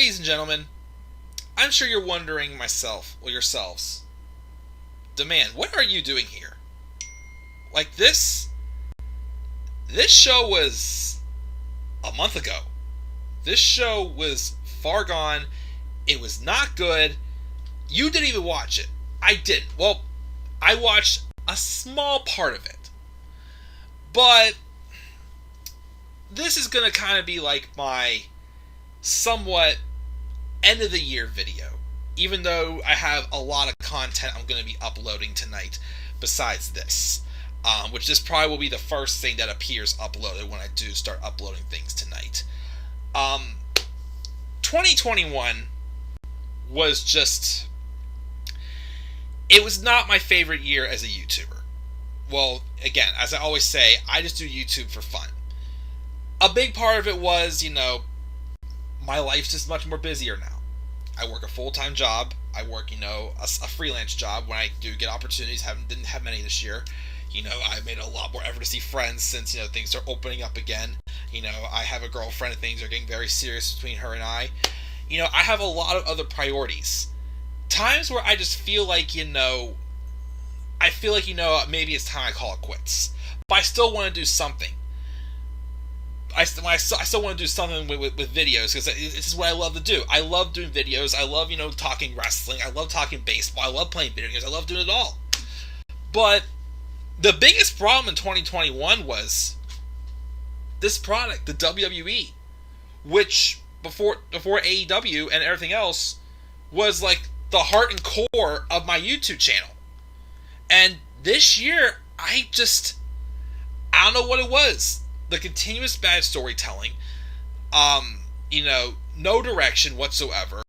ladies and gentlemen, I'm sure you're wondering yourselves, Demand, what are you doing here? Like this show was a month ago. This show was far gone. It was not good. You didn't even watch it. I didn't. Well, I watched a small part of it. But this is going to kind of be like my somewhat end of the year video. Even though I have a lot of content I'm going to be uploading tonight besides this. Which this probably will be the first thing that appears uploaded when I do start uploading things tonight. 2021 was just... It was not my favorite year as a YouTuber. Well, again, as I always say, I just do YouTube for fun. A big part of it was, my life's just much more busier now. I work a full-time job. I work, a freelance job when I do get opportunities. Didn't have many this year. I made a lot more effort to see friends since, things are opening up again. I have a girlfriend and things are getting very serious between her and I. I have a lot of other priorities. Times where I just feel like, maybe it's time I call it quits. But I still want to do something. I still want to do something with videos because this is what I love to do. I love doing videos. I love, talking wrestling. I love talking baseball. I love playing video games. I love doing it all. But the biggest problem in 2021 was this product, the WWE, which before AEW and everything else was like the heart and core of my YouTube channel. And this year, I don't know what it was. The continuous bad storytelling, no direction whatsoever.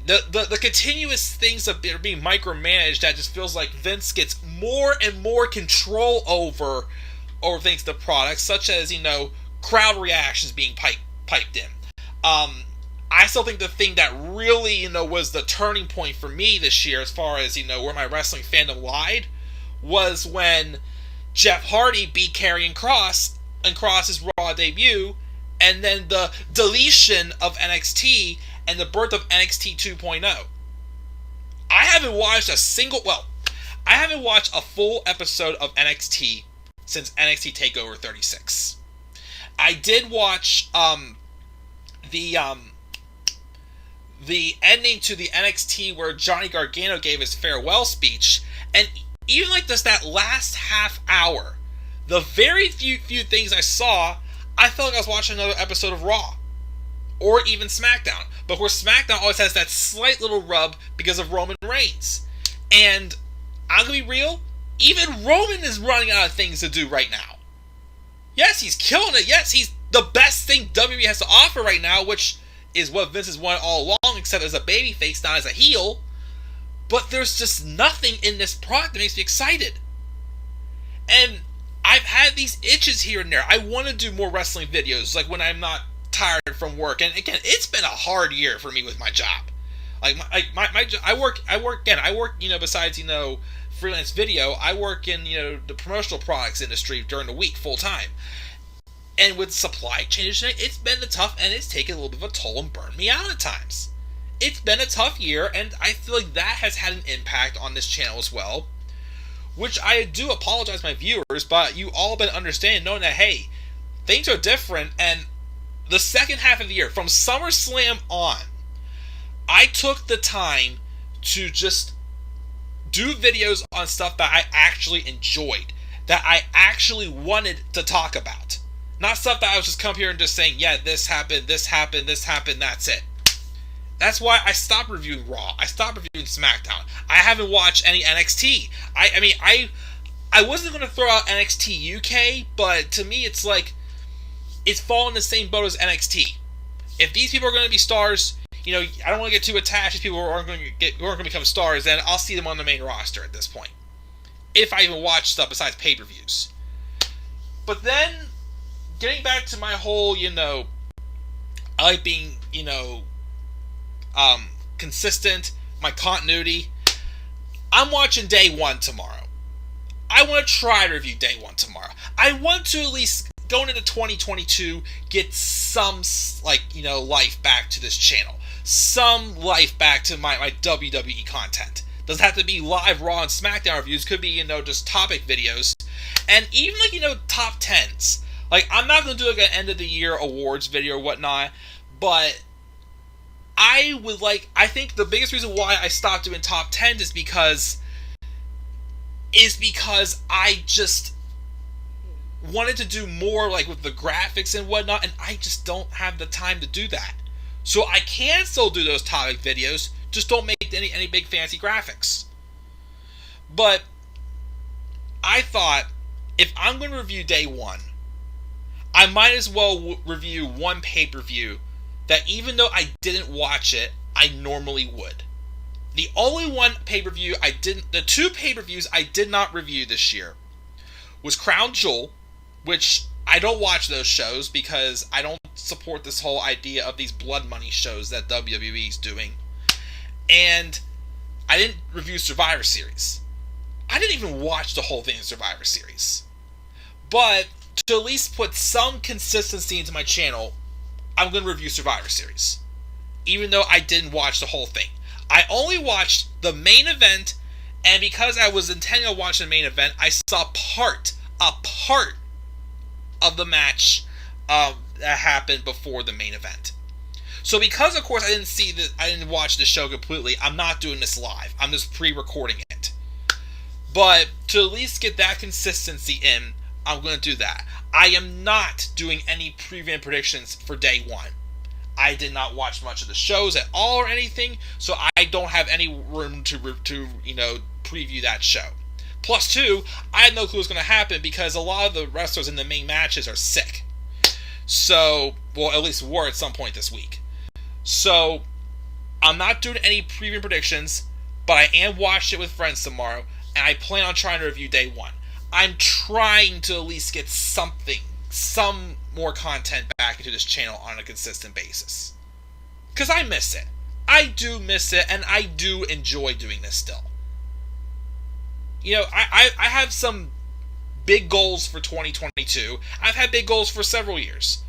The continuous things that are being micromanaged that just feels like Vince gets more and more control over things, the products, such as, crowd reactions being piped in. I still think the thing that really, was the turning point for me this year as far as, where my wrestling fandom lied was when Jeff Hardy beat Karrion Kross and Cross's Raw debut, and then the deletion of NXT and the birth of NXT 2.0. I haven't watched I haven't watched a full episode of NXT since NXT TakeOver 36. I did watch the ending to the NXT where Johnny Gargano gave his farewell speech, and even like that last half hour, the very few things I saw, I felt like I was watching another episode of Raw. Or even SmackDown. But where SmackDown always has that slight little rub because of Roman Reigns. And I'm going to be real, even Roman is running out of things to do right now. Yes, he's killing it. Yes, he's the best thing WWE has to offer right now, which is what Vince has wanted all along, except as a babyface, not as a heel. But there's just nothing in this product that makes me excited. And I've had these itches here and there. I want to do more wrestling videos, like when I'm not tired from work. And again, it's been a hard year for me with my job. I work, besides, freelance video, I work in, the promotional products industry during the week full time. And with supply changes, it's been tough, and it's taken a little bit of a toll and burned me out at times. It's been a tough year, and I feel like that has had an impact on this channel as well. Which I do apologize to my viewers, but you all been understanding, knowing that, hey, things are different, and the second half of the year, from SummerSlam on, I took the time to just do videos on stuff that I actually enjoyed, that I actually wanted to talk about. Not stuff that I was just come here and just saying, yeah, this happened, that's it. That's why I stopped reviewing Raw. I stopped reviewing SmackDown. I haven't watched any NXT. I wasn't going to throw out NXT UK, but to me it's like, it's falling in the same boat as NXT. If these people are going to be stars, I don't want to get too attached to people who aren't going to become stars, then I'll see them on the main roster at this point. If I even watch stuff besides pay-per-views. But then, getting back to my whole, I like being, consistent, my continuity. I'm watching Day 1 tomorrow. I want to try to review Day 1 tomorrow. I want to at least going into 2022, get some, life back to this channel. Some life back to my WWE content. Doesn't have to be live Raw and SmackDown reviews. Could be, just topic videos. And even, top 10s. I'm not going to do, an end of the year awards video or whatnot. But I think the biggest reason why I stopped doing top 10s is because I just wanted to do more with the graphics and whatnot, and I just don't have the time to do that. So I can still do those topic videos, just don't make any big fancy graphics. But I thought, if I'm going to review day one, I might as well review one pay-per-view that, even though I didn't watch it, I normally would. The only one pay-per-view the two pay-per-views I did not review this year was Crown Jewel, which I don't watch those shows because I don't support this whole idea of these blood money shows that WWE is doing. And I didn't review Survivor Series. I didn't even watch the whole thing in Survivor Series. But to at least put some consistency into my channel, I'm going to review Survivor Series. Even though I didn't watch the whole thing. I only watched the main event, and because I was intending on watching the main event, I saw a part of the match that happened before the main event. So because, of course, I didn't watch the show completely, I'm not doing this live. I'm just pre-recording it. But to at least get that consistency in, I'm going to do that. I am not doing any preview predictions for day one. I did not watch much of the shows at all or anything, so I don't have any room to preview that show. Plus two, I had no clue what's going to happen because a lot of the wrestlers in the main matches are sick. So, well, at least were at some point this week. So, I'm not doing any preview predictions, but I am watching it with friends tomorrow, and I plan on trying to review day one. I'm trying to at least get some more content back into this channel on a consistent basis. Because I miss it. I do miss it, and I do enjoy doing this still. I have some big goals for 2022. I've had big goals for several years.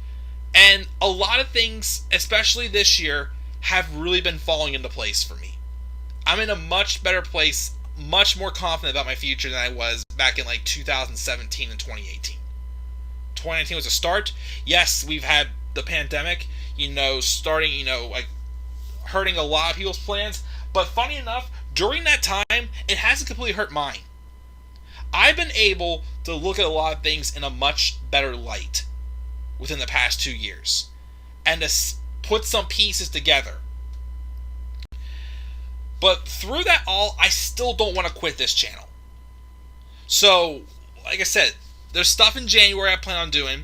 And a lot of things, especially this year, have really been falling into place for me. I'm in a much better place, much more confident about my future than I was back in 2017 and 2018. 2019 was a start. Yes, we've had the pandemic, starting, hurting a lot of people's plans. But funny enough, during that time, it hasn't completely hurt mine. I've been able to look at a lot of things in a much better light within the past 2 years. And to put some pieces together. But through that all, I still don't want to quit this channel. So, like I said, there's stuff in January I plan on doing.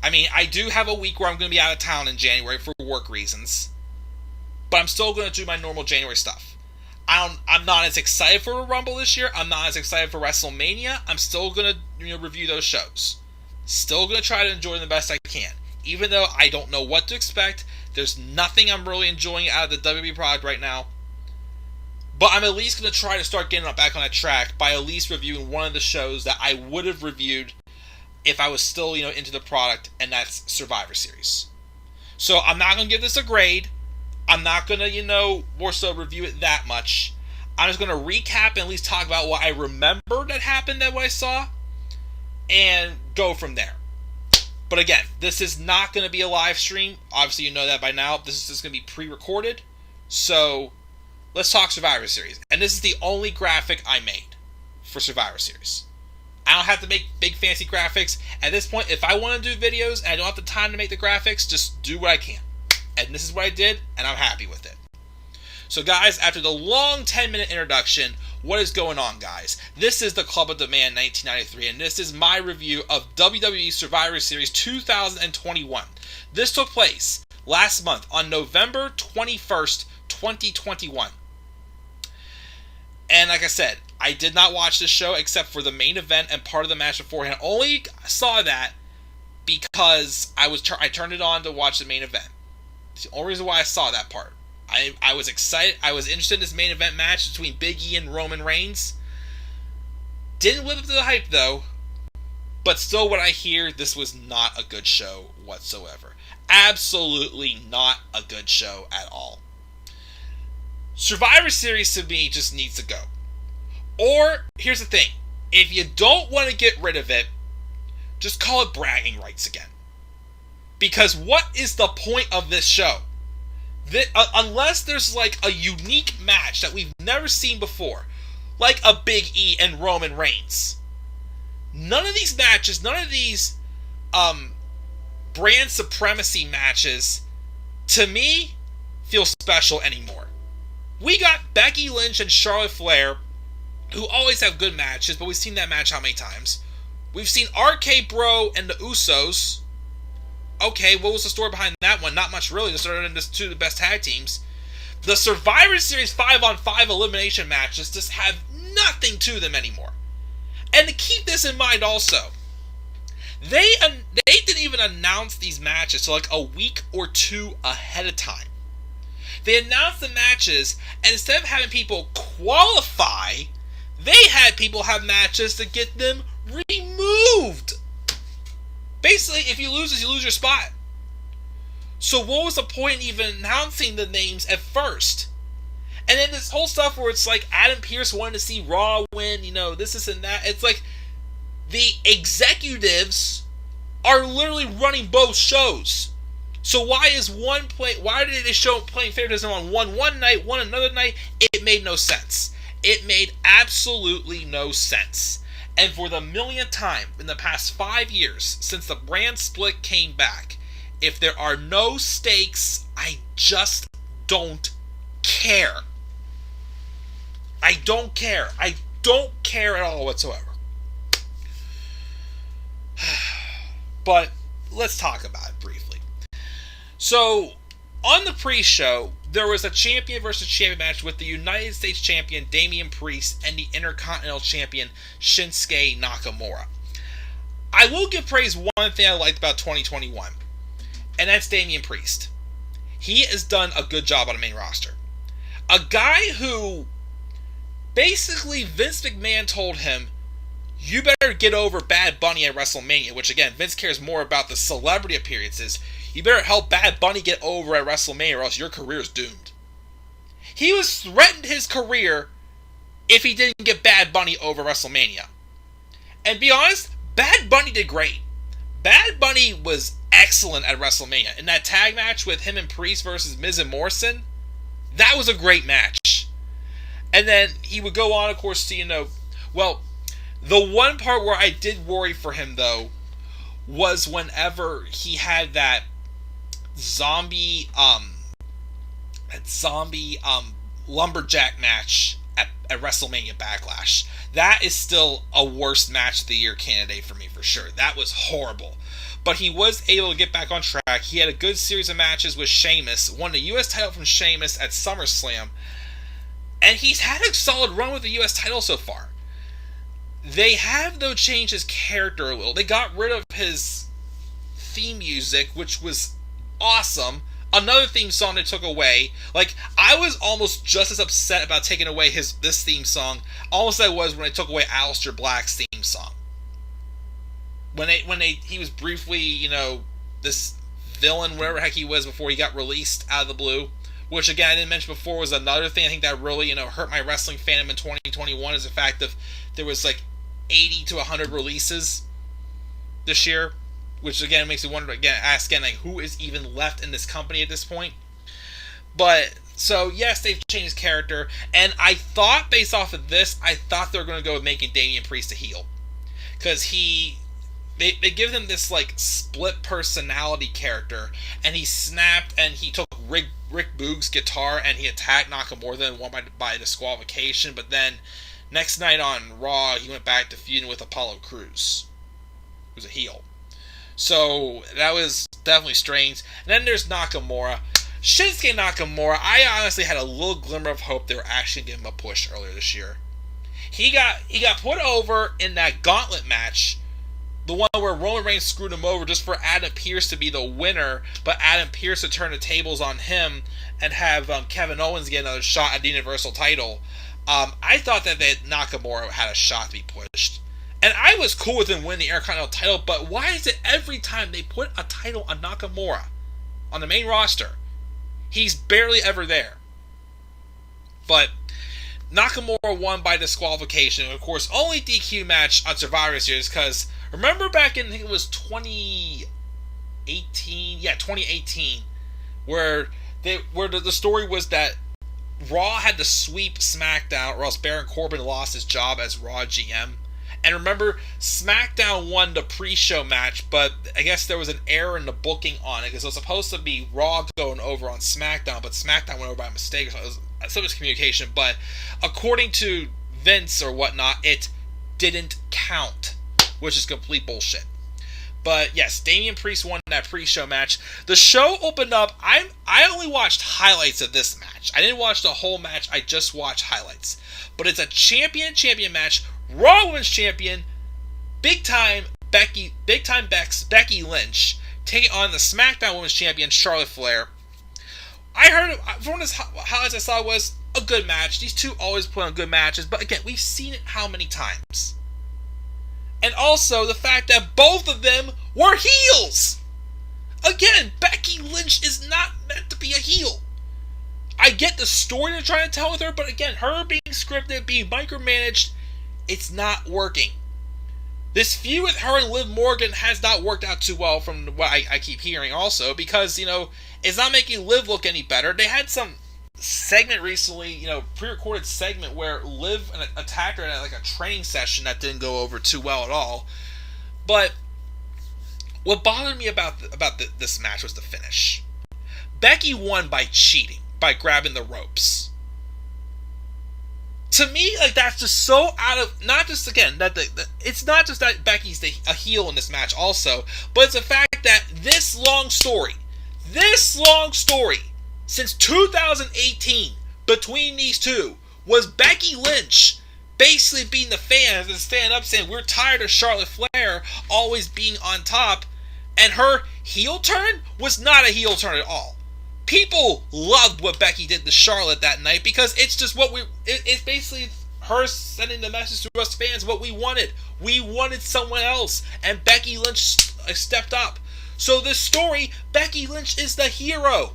I mean, I do have a week where I'm going to be out of town in January for work reasons. But I'm still going to do my normal January stuff. I'm not as excited for a Rumble this year. I'm not as excited for WrestleMania. I'm still going to review those shows. Still going to try to enjoy them the best I can. Even though I don't know what to expect. There's nothing I'm really enjoying out of the WWE product right now. But I'm at least going to try to start getting back on that track by at least reviewing one of the shows that I would have reviewed if I was still, into the product, and that's Survivor Series. So I'm not going to give this a grade. I'm not going to, more so review it that much. I'm just going to recap and at least talk about what I remember that happened that I saw and go from there. But again, this is not going to be a live stream. Obviously, you know that by now. This is just going to be pre-recorded. So let's talk Survivor Series. And this is the only graphic I made for Survivor Series. I don't have to make big fancy graphics. At this point, if I want to do videos and I don't have the time to make the graphics, just do what I can. And this is what I did, and I'm happy with it. So guys, after the long 10-minute introduction, what is going on, guys? This is the Club of Demand 1993, and this is my review of WWE Survivor Series 2021. This took place last month on November 21st, 2021. And like I said, I did not watch this show except for the main event and part of the match beforehand. Only saw that because I turned it on to watch the main event. It's the only reason why I saw that part. I was excited. I was interested in this main event match between Big E and Roman Reigns. Didn't live up to the hype, though. But still, what I hear, this was not a good show whatsoever. Absolutely not a good show at all. Survivor Series to me just needs to go. Or, here's the thing. If you don't want to get rid of it, just call it bragging rights again. Because what is the point of this show? Unless there's like a unique match that we've never seen before, like a Big E and Roman Reigns. None of these matches, none of these brand supremacy matches, to me, feel special anymore. We got Becky Lynch and Charlotte Flair, who always have good matches, but we've seen that match how many times? We've seen RK Bro and the Usos. Okay, what was the story behind that one? Not much really. They started into two of the best tag teams. The Survivor Series 5-on-5 elimination matches just have nothing to them anymore. And to keep this in mind also, they didn't even announce these matches till like a week or two ahead of time. They announced the matches, and instead of having people qualify, they had people have matches to get them removed. Basically, if you lose, you lose your spot. So what was the point in even announcing the names at first? And then this whole stuff where it's like Adam Pearce wanted to see Raw win, this and that. It's like the executives are literally running both shows. So why did they show playing favoritism on one night, one another night? It made no sense. It made absolutely no sense. And for the millionth time in the past 5 years since the brand split came back, if there are no stakes, I just don't care. I don't care. I don't care at all whatsoever. But let's talk about it briefly. So, on the pre-show, there was a champion versus champion match with the United States champion Damian Priest and the Intercontinental champion Shinsuke Nakamura. I will give praise one thing I liked about 2021, and that's Damian Priest. He has done a good job on the main roster. A guy who basically Vince McMahon told him, you better get over Bad Bunny at WrestleMania, which again, Vince cares more about the celebrity appearances. You better help Bad Bunny get over at WrestleMania or else your career's doomed. He was threatened his career if he didn't get Bad Bunny over WrestleMania. And be honest, Bad Bunny did great. Bad Bunny was excellent at WrestleMania. In that tag match with him and Priest versus Miz and Morrison, that was a great match. And then he would go on, of course, to, the one part where I did worry for him, though, was whenever he had that zombie lumberjack match at WrestleMania Backlash. That is still a worst match of the year candidate for me, for sure. That was horrible. But he was able to get back on track. He had a good series of matches with Sheamus, won the U.S. title from Sheamus at SummerSlam, and he's had a solid run with the U.S. title so far. They have, though, changed his character a little. They got rid of his theme music, which was awesome. Another theme song they took away. I was almost just as upset about taking away this theme song almost as I was when they took away Aleister Black's theme song. He was briefly, this villain, whatever the heck he was before he got released out of the blue. Which, again, I didn't mention before, was another thing I think that really, hurt my wrestling fandom in 2021 is the fact that there was 80 to 100 releases this year, which again makes me wonder, ask who is even left in this company at this point. But, so yes, they've changed his character, and I thought, based off of this, they were going to go with making Damian Priest a heel. Because they give him this, split personality character, and he snapped, and he took Rick Boog's guitar, and he attacked Nakamura, then won by disqualification, but then next night on Raw, he went back to feuding with Apollo Crews, who's a heel. So, that was definitely strange. And then there's Nakamura. Shinsuke Nakamura, I honestly had a little glimmer of hope they were actually going to give him a push earlier this year. He got put over in that gauntlet match, the one where Roman Reigns screwed him over just for Adam Pearce to be the winner, but Adam Pearce to turn the tables on him and have Kevin Owens get another shot at the Universal title. I thought that Nakamura had a shot to be pushed. And I was cool with him winning the Intercontinental title, but why is it every time they put a title on Nakamura on the main roster, he's barely ever there? But Nakamura won by disqualification. Of course, only DQ match on Survivor Series, because remember back in, I think it was 2018? Yeah, 2018, where the story was that Raw had to sweep SmackDown, or else Baron Corbin lost his job as Raw GM. And remember, SmackDown won the pre-show match, but I guess there was an error in the booking on it, because it was supposed to be Raw going over on SmackDown, but SmackDown went over by mistake, so it was some miscommunication. But according to Vince or whatnot, it didn't count, which is complete bullshit. But yes, Damian Priest won that pre-show match. The show opened up. I only watched highlights of this match. I didn't watch the whole match. I just watched highlights. But it's a champion match. Raw Women's Champion, Big Time Becky Lynch taking on the SmackDown Women's Champion Charlotte Flair. I heard from this highlights I saw was a good match. These two always put on good matches, but again, we've seen it how many times? And also the fact that both of them were heels. Again, Becky Lynch is not meant to be a heel. I get the story they're trying to tell with her, but again, her being scripted, being micromanaged, it's not working. This feud with her and Liv Morgan has not worked out too well from what I keep hearing also, because, it's not making Liv look any better. They had some segment recently, pre-recorded segment where Liv attacked her at like a training session that didn't go over too well at all. But what bothered me about this match was the finish. Becky won by cheating, by grabbing the ropes. To me, that's just so out of, not just, again, that it's not just that Becky's a heel in this match also, but it's the fact that this long story, since 2018, between these two, was Becky Lynch basically being the fans and standing up saying, we're tired of Charlotte Flair always being on top, and her heel turn was not a heel turn at all. People loved what Becky did to Charlotte that night, because it's just it's basically her sending the message to us fans what we wanted. We wanted someone else, and Becky Lynch stepped up. So this story, Becky Lynch is the hero.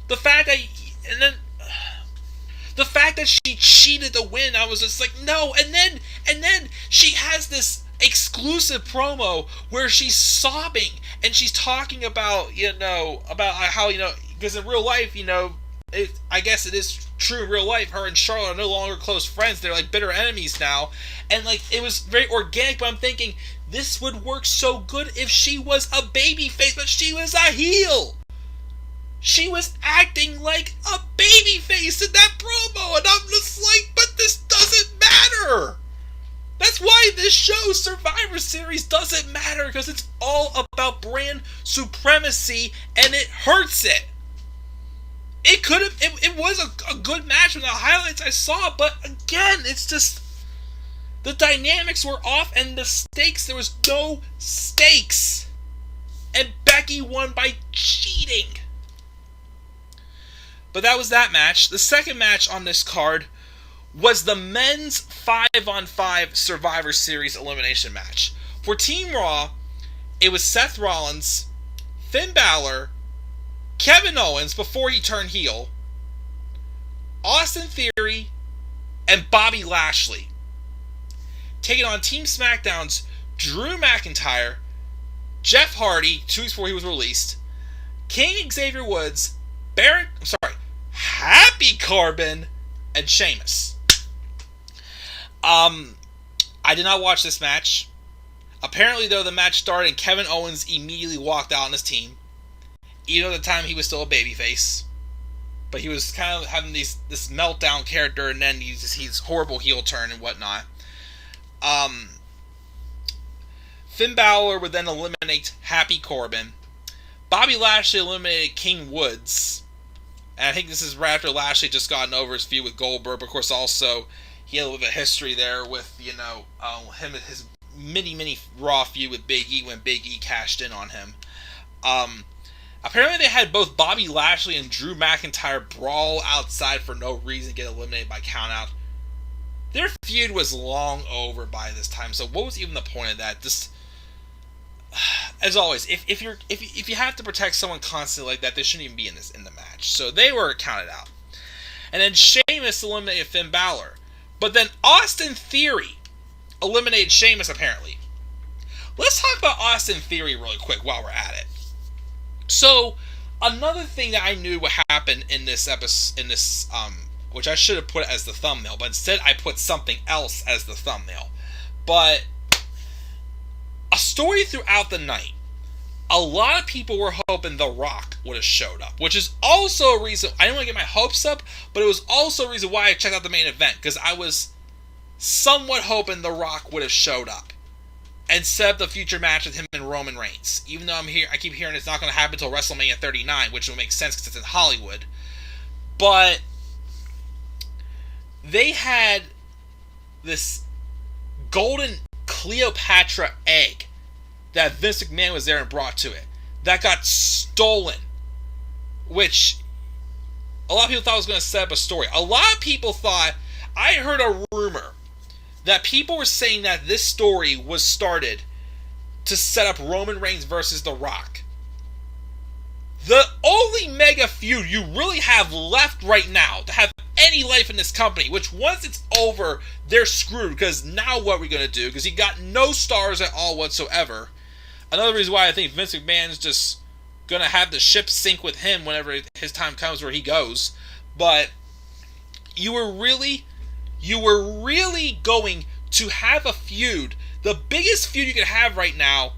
The fact that she cheated to win, I was just like, no. And then she has this exclusive promo where she's sobbing and she's talking about how because in real life, I guess it is true in real life, her and Charlotte are no longer close friends. They're like bitter enemies now. And it was very organic, but I'm thinking this would work so good if she was a babyface, but she was a heel. She was acting like a babyface in that promo, and I'm just like, but this doesn't matter. That's why this show, Survivor Series, doesn't matter, because it's all about brand supremacy, and it hurts it. It was a good match from the highlights I saw, but again, it's just, the dynamics were off, and the stakes, there was no stakes. And Becky won by cheating. But that was that match. The second match on this card was the men's 5-on-5 Survivor Series elimination match. For Team Raw, it was Seth Rollins, Finn Balor, Kevin Owens before he turned heel, Austin Theory, and Bobby Lashley, taking on Team SmackDown's Drew McIntyre, Jeff Hardy, 2 weeks before he was released, King Xavier Woods, Happy Corbin, and Sheamus. I did not watch this match. Apparently, though, the match started and Kevin Owens immediately walked out on his team. Even at the time, he was still a babyface. But he was kind of having this meltdown character, and then he's horrible heel turn and whatnot. Finn Balor would then eliminate Happy Corbin. Bobby Lashley eliminated King Woods. And I think this is right after Lashley just gotten over his feud with Goldberg. But of course, also, he had a little bit of history there with, him and his mini Raw feud with Big E when Big E cashed in on him. Apparently they had both Bobby Lashley and Drew McIntyre brawl outside for no reason, get eliminated by countout. their feud was long over by this time. So what was even the point of that? Just as always, if you have to protect someone constantly like that, they shouldn't even be in the match. So they were counted out. And then Sheamus eliminated Finn Balor. But then Austin Theory eliminated Sheamus, apparently. Let's talk about Austin Theory really quick while we're at it. So, another thing that I knew would happen in this episode, which I should have put as the thumbnail, but instead I put something else as the thumbnail. But a story throughout the night. A lot of people were hoping The Rock would have showed up, which is also a reason I didn't want to get my hopes up, but it was also a reason why I checked out the main event, because I was somewhat hoping The Rock would have showed up and set up the future match with him and Roman Reigns. Even though I keep hearing it's not going to happen until WrestleMania 39, which will make sense because it's in Hollywood. But they had this golden Cleopatra egg that Vince McMahon was there and brought to it, that got stolen, which a lot of people thought was going to set up a story. A lot of people thought, I heard a rumor that people were saying that this story was started to set up Roman Reigns versus The Rock. The only mega feud you really have left right now to have any life in this company, which once it's over, they're screwed, because now what are we going to do? Because he got no stars at all whatsoever. Another reason why I think Vince McMahon's just going to have the ship sink with him whenever his time comes where he goes. But you were really going to have a feud, the biggest feud you could have right now,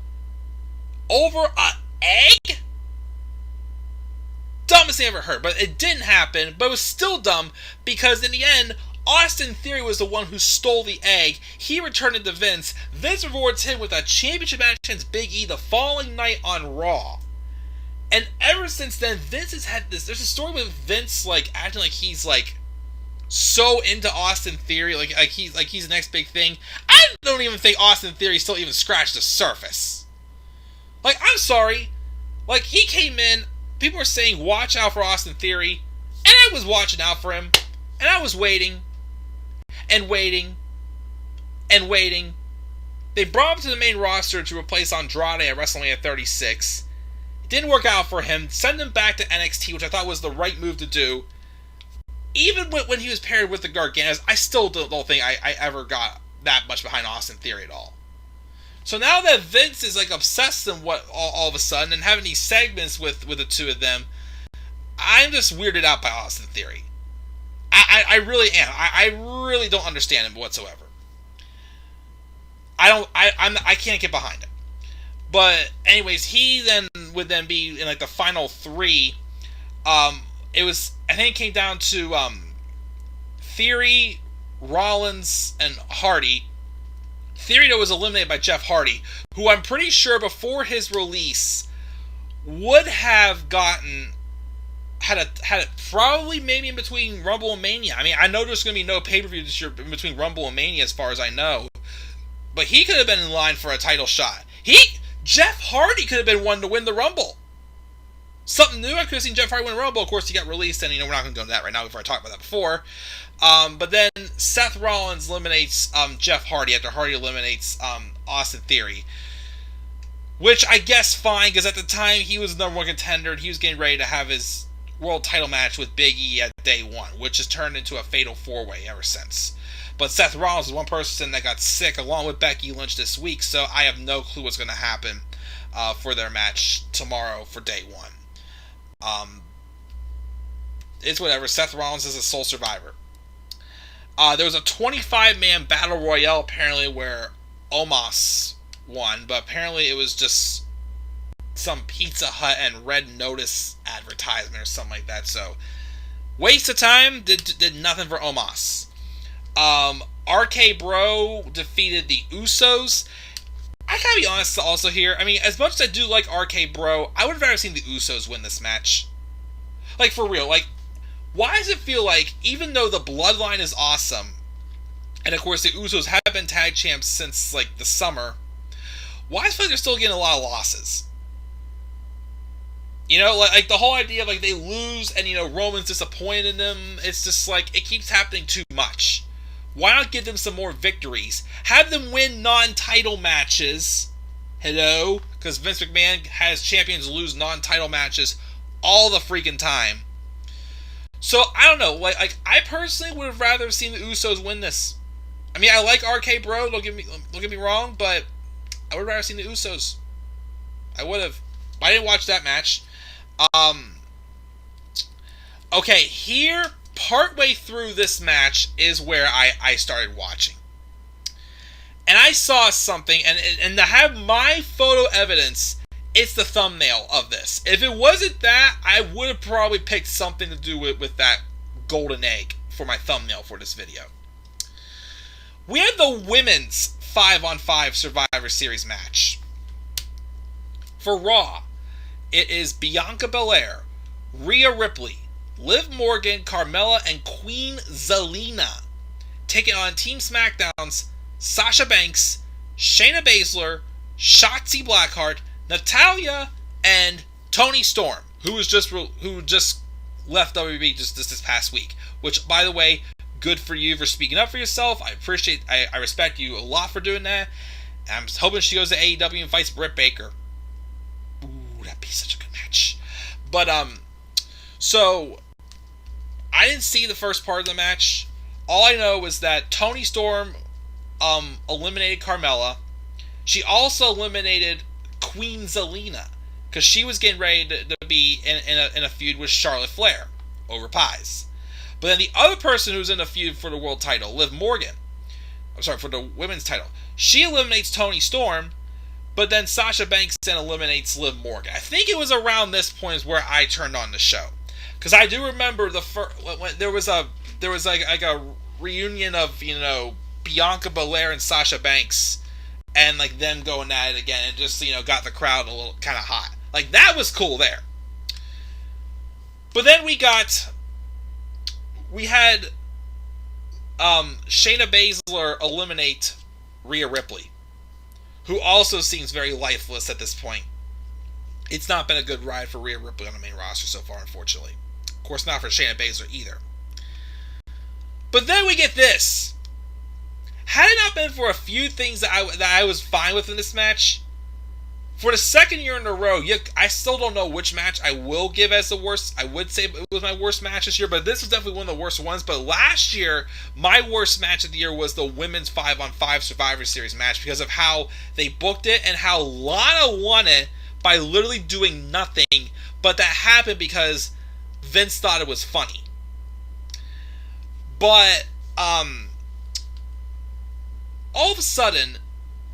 over an egg? Dumbest thing I ever heard. But it didn't happen, but it was still dumb, because in the end, Austin Theory was the one who stole the egg. He returned it to Vince. Vince rewards him with a championship match against Big E the following night on Raw. And ever since then, Vince has had this. There's a story with Vince acting like he's so into Austin Theory, like he's the next big thing. I don't even think Austin Theory still even scratched the surface. I'm sorry. He came in, people were saying watch out for Austin Theory, and I was watching out for him, and I was waiting. And waiting. And waiting. They brought him to the main roster to replace Andrade at WrestleMania 36. It didn't work out for him. Send him back to NXT, which I thought was the right move to do. Even when he was paired with the Garganos, I still don't think I ever got that much behind Austin Theory at all. So now that Vince is obsessed in all of a sudden and having these segments with the two of them, I'm just weirded out by Austin Theory. I really am. I really don't understand him whatsoever. I can't get behind it. But anyways, he would be in the final three. I think it came down to Theory, Rollins, and Hardy. Theory was eliminated by Jeff Hardy, who I'm pretty sure before his release would have had it probably maybe in between Rumble and Mania. I mean, I know there's going to be no pay-per-view this year in between Rumble and Mania as far as I know. But he could have been in line for a title shot. Jeff Hardy could have been one to win the Rumble. Something new, I could have seen Jeff Hardy win the Rumble. Of course, he got released, and we're not going to go into that right now before I talk about that before. But then Seth Rollins eliminates Jeff Hardy after Hardy eliminates Austin Theory. Which I guess fine, because at the time he was the number one contender, and he was getting ready to have his world title match with Big E at day one, which has turned into a fatal four-way ever since. But Seth Rollins is one person that got sick along with Becky Lynch this week, so I have no clue what's going to happen for their match tomorrow for day one. It's whatever. Seth Rollins is a sole survivor. There was a 25-man battle royale apparently where Omos won, but apparently it was just some Pizza Hut and Red Notice advertisement or something like that. So waste of time, did nothing for Omos. RK Bro defeated the Usos. I gotta be honest also here. I mean, as much as I do like RK Bro, I would have rather seen the Usos win this match. For real, why does it feel like, even though the Bloodline is awesome, and of course the Usos have been tag champs since, the summer, why does it feel like they're still getting a lot of losses? The whole idea of, they lose and, Roman's disappointed in them, it's just, it keeps happening too much. Why not give them some more victories? Have them win non-title matches. Hello? Because Vince McMahon has champions lose non-title matches all the freaking time. So, I don't know. Like I personally would have rather seen the Usos win this. I mean, I like RK Bro, don't get me wrong, but I would have rather seen the Usos. I would have. I didn't watch that match. Okay, here, partway through this match is where I started watching. And I saw something, and to have my photo evidence, it's the thumbnail of this. If it wasn't that, I would have probably picked something to do with that golden egg for my thumbnail for this video. We had the women's 5-on-5 Survivor Series match. For Raw, it is Bianca Belair, Rhea Ripley, Liv Morgan, Carmella, and Queen Zelina taking on Team SmackDown's Sasha Banks, Shayna Baszler, Shotzi Blackheart, Natalya, and Toni Storm, who just left WWE just this past week. Which, by the way, good for you for speaking up for yourself. I respect you a lot for doing that. I'm hoping she goes to AEW and fights Britt Baker. Ooh, that'd be such a good match. But so I didn't see the first part of the match. All I know was that Toni Storm eliminated Carmella. She also eliminated Queen Zelina because she was getting ready to be in a feud with Charlotte Flair over pies. But then the other person who's in a feud for the world title, Liv Morgan, for the women's title, she eliminates Toni Storm, but then Sasha Banks then eliminates Liv Morgan. I think it was around this point is where I turned on the show, because I do remember when there was like a reunion of Bianca Belair and Sasha Banks, and like them going at it again, and just got the crowd a little kind of hot. Like that was cool there. But then we had Shayna Baszler eliminate Rhea Ripley, who also seems very lifeless at this point. It's not been a good ride for Rhea Ripley on the main roster so far, unfortunately. Of course, not for Shayna Baszler either. But then we get this. Had it not been for a few things that I was fine with in this match, for the second year in a row, I still don't know which match I will give as the worst. I would say it was my worst match this year, but this was definitely one of the worst ones. But last year, my worst match of the year was the women's 5-on-5 Survivor Series match because of how they booked it and how Lana won it by literally doing nothing. But that happened because Vince thought it was funny. But all of a sudden,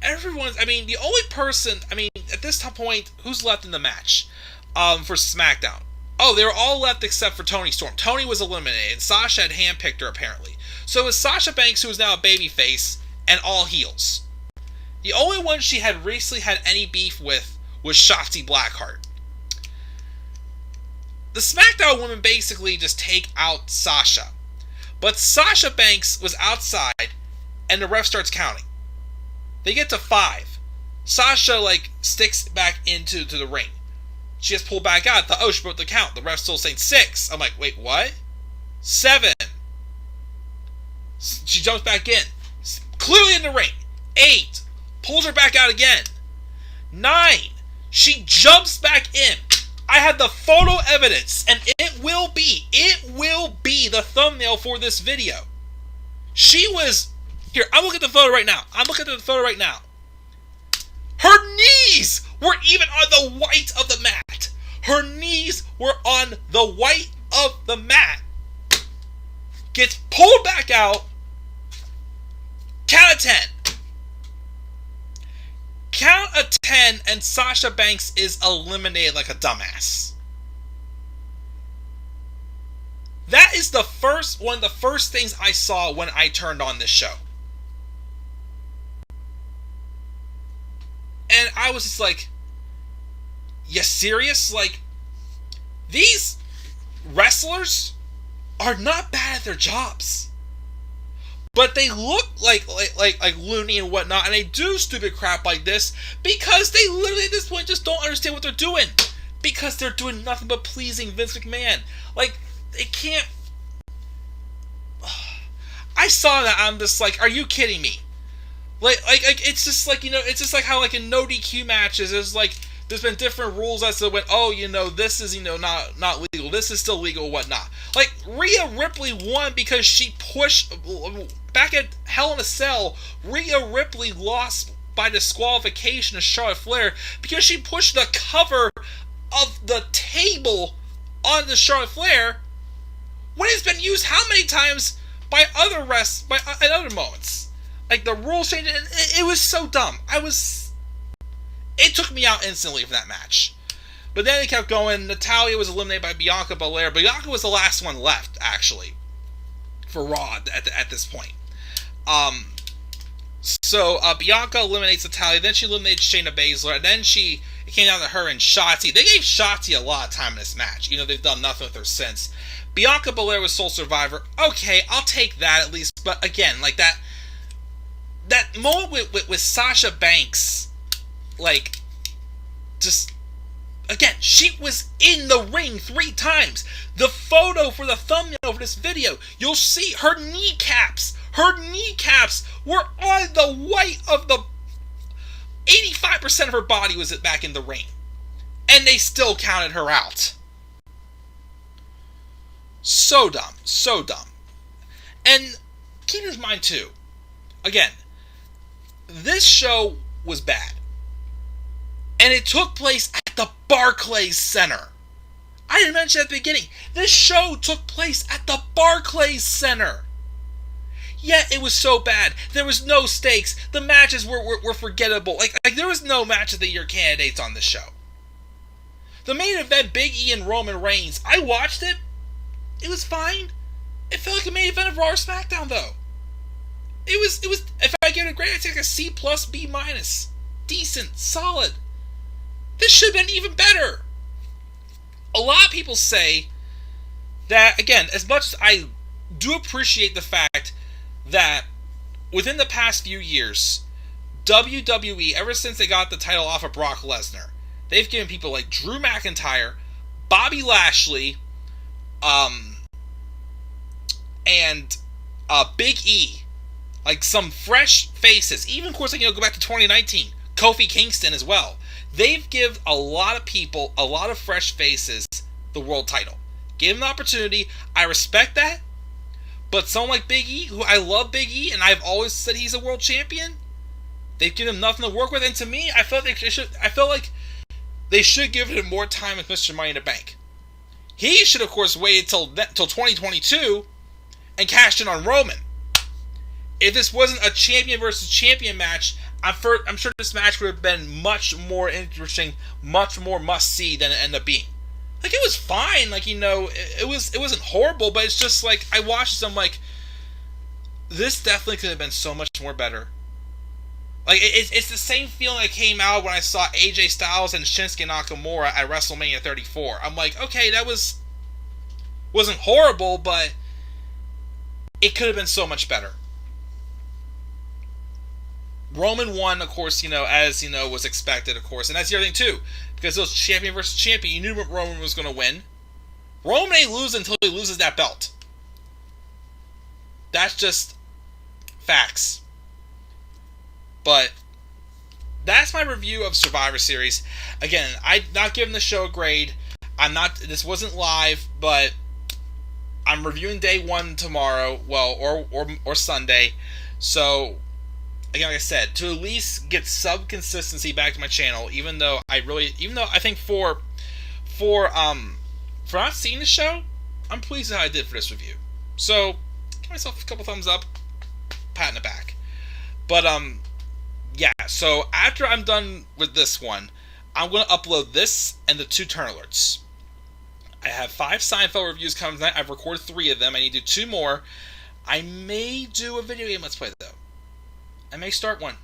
the only person, at this point, who's left in the match for SmackDown? Oh, they were all left except for Toni Storm. Toni was eliminated, and Sasha had handpicked her, apparently. So it was Sasha Banks, who is now a babyface, and all heels. The only one she had recently had any beef with was Shotzi Blackheart. The SmackDown women basically just take out Sasha. But Sasha Banks was outside, and the ref starts counting. They get to 5. Sasha, sticks back into the ring. She has pulled back out. She broke the count. The ref's still saying 6. I'm like, wait, what? 7. She jumps back in. Clearly in the ring. 8. Pulls her back out again. 9. She jumps back in. I have the photo evidence, and it will be the thumbnail for this video. She was... Here, I'm looking at the photo right now. Her knees were even on the white of the mat. Her knees were on the white of the mat. Gets pulled back out. Count of 10. Count of 10, and Sasha Banks is eliminated like a dumbass. That is one of the first things I saw when I turned on this show. And I was just like, you serious? These wrestlers are not bad at their jobs. But they look like loony and whatnot, and they do stupid crap like this because they literally at this point just don't understand what they're doing. Because they're doing nothing but pleasing Vince McMahon. They can't... I saw that. I'm just like, are you kidding me? Like it's just like, it's just like how, like, in no DQ matches, there's been different rules as to when, this is, not legal, this is still legal, whatnot. Like, Rhea Ripley won because she pushed, back at Hell in a Cell, Rhea Ripley lost by disqualification to Charlotte Flair because she pushed the cover of the table onto Charlotte Flair, when it's been used how many times by other at other moments. Like, the rules changed, and it was so dumb. It took me out instantly from that match. But then it kept going. Natalya was eliminated by Bianca Belair. Bianca was the last one left, actually, for Raw at this point. So Bianca eliminates Natalya. Then she eliminates Shayna Baszler. And then it came down to her and Shotzi. They gave Shotzi a lot of time in this match. They've done nothing with her since. Bianca Belair was sole survivor. Okay, I'll take that at least. But again, like, that moment with Sasha Banks, like, just, again, she was in the ring 3 times. The photo for the thumbnail for this video, you'll see her kneecaps were on the white of the 85% of her body was back in the ring, and they still counted her out. So dumb. And keep in mind too, again, this show was bad. And it took place at the Barclays Center. I didn't mention at the beginning, this show took place at the Barclays Center. Yet it was so bad. There was no stakes. The matches were forgettable. Like there was no match of the year candidates on this show. The main event, Big E and Roman Reigns, I watched it. It was fine. It felt like a main event of Raw or SmackDown, though. It was. If I give it a grade, I'd take a C+, B-. Decent, solid. This should have been even better. A lot of people say that, again, as much as I do appreciate the fact that within the past few years, WWE, ever since they got the title off of Brock Lesnar, they've given people like Drew McIntyre, Bobby Lashley, and Big E, like, some fresh faces. Even, of course, go back to 2019, Kofi Kingston as well. They've given a lot of people, a lot of fresh faces, the world title. Give them the opportunity. I respect that. But someone like Big E, who I love Big E, and I've always said he's a world champion, they've given him nothing to work with. And to me, I felt like they should give him more time with Mr. Money in the Bank. He should, of course, wait till 2022 and cash in on Roman. If this wasn't a champion versus champion match, I'm sure this match would have been much more interesting, much more must-see than it ended up being. Like, it was fine, like, it wasn't horrible, but it's just like, I watched this, I'm like, this definitely could have been so much more better. Like, it's the same feeling that came out when I saw AJ Styles and Shinsuke Nakamura at WrestleMania 34. I'm like, okay, that wasn't horrible, but it could have been so much better. Roman won, of course, as, was expected, of course. And that's the other thing, too. Because it was champion versus champion. You knew Roman was going to win. Roman ain't lose until he loses that belt. That's just facts. But that's my review of Survivor Series. Again, I'm not giving the show a grade. This wasn't live, but I'm reviewing day 1 tomorrow. Well, or Sunday. So, again, like I said, to at least get some consistency back to my channel, even though I think for not seeing the show, I'm pleased with how I did for this review. So, give myself a couple thumbs up, pat in the back. But yeah. So after I'm done with this one, I'm going to upload this and the 2 turn alerts. I have 5 Seinfeld reviews coming tonight. I've recorded 3 of them. I need to do 2 more. I may do a video game Let's Play though. I may start one.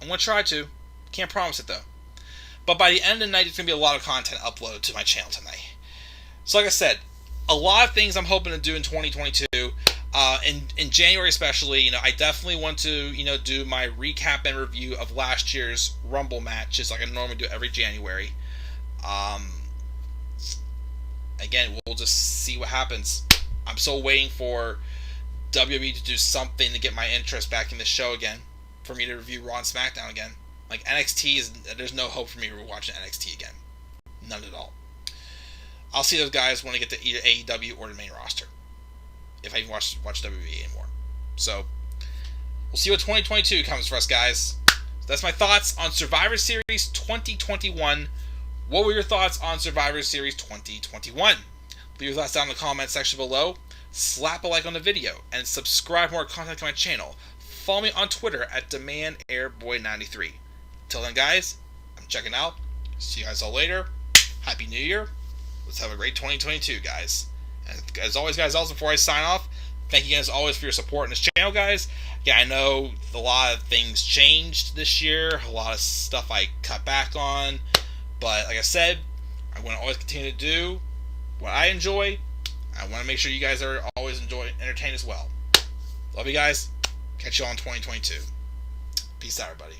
I'm going to try to. Can't promise it, though. But by the end of the night, there's going to be a lot of content uploaded to my channel tonight. So like I said, a lot of things I'm hoping to do in 2022. In January especially, I definitely want to, do my recap and review of last year's Rumble matches like I normally do every January. Again, we'll just see what happens. I'm still waiting for WWE to do something to get my interest back in the show again, for me to review Raw and SmackDown again. Like NXT there's no hope for me watching NXT again, none at all. I'll see those guys when I get to either AEW or the main roster, if I even watch WWE anymore. So we'll see what 2022 comes for us, guys. So that's my thoughts on Survivor Series 2021. What were your thoughts on Survivor Series 2021? Leave your thoughts down in the comment section below. Slap a like on the video and subscribe for more content to my channel. Follow me on Twitter at DemandAirBoy93. Till then, guys, I'm checking out. See you guys all later. Happy New Year. Let's have a great 2022, guys. And as always, guys, also before I sign off, thank you guys always for your support in this channel, guys. Yeah, I know a lot of things changed this year. A lot of stuff I cut back on. But like I said, I'm going to always continue to do what I enjoy. I want to make sure you guys are always entertained as well. Love you guys. Catch you all in 2022. Peace out, everybody.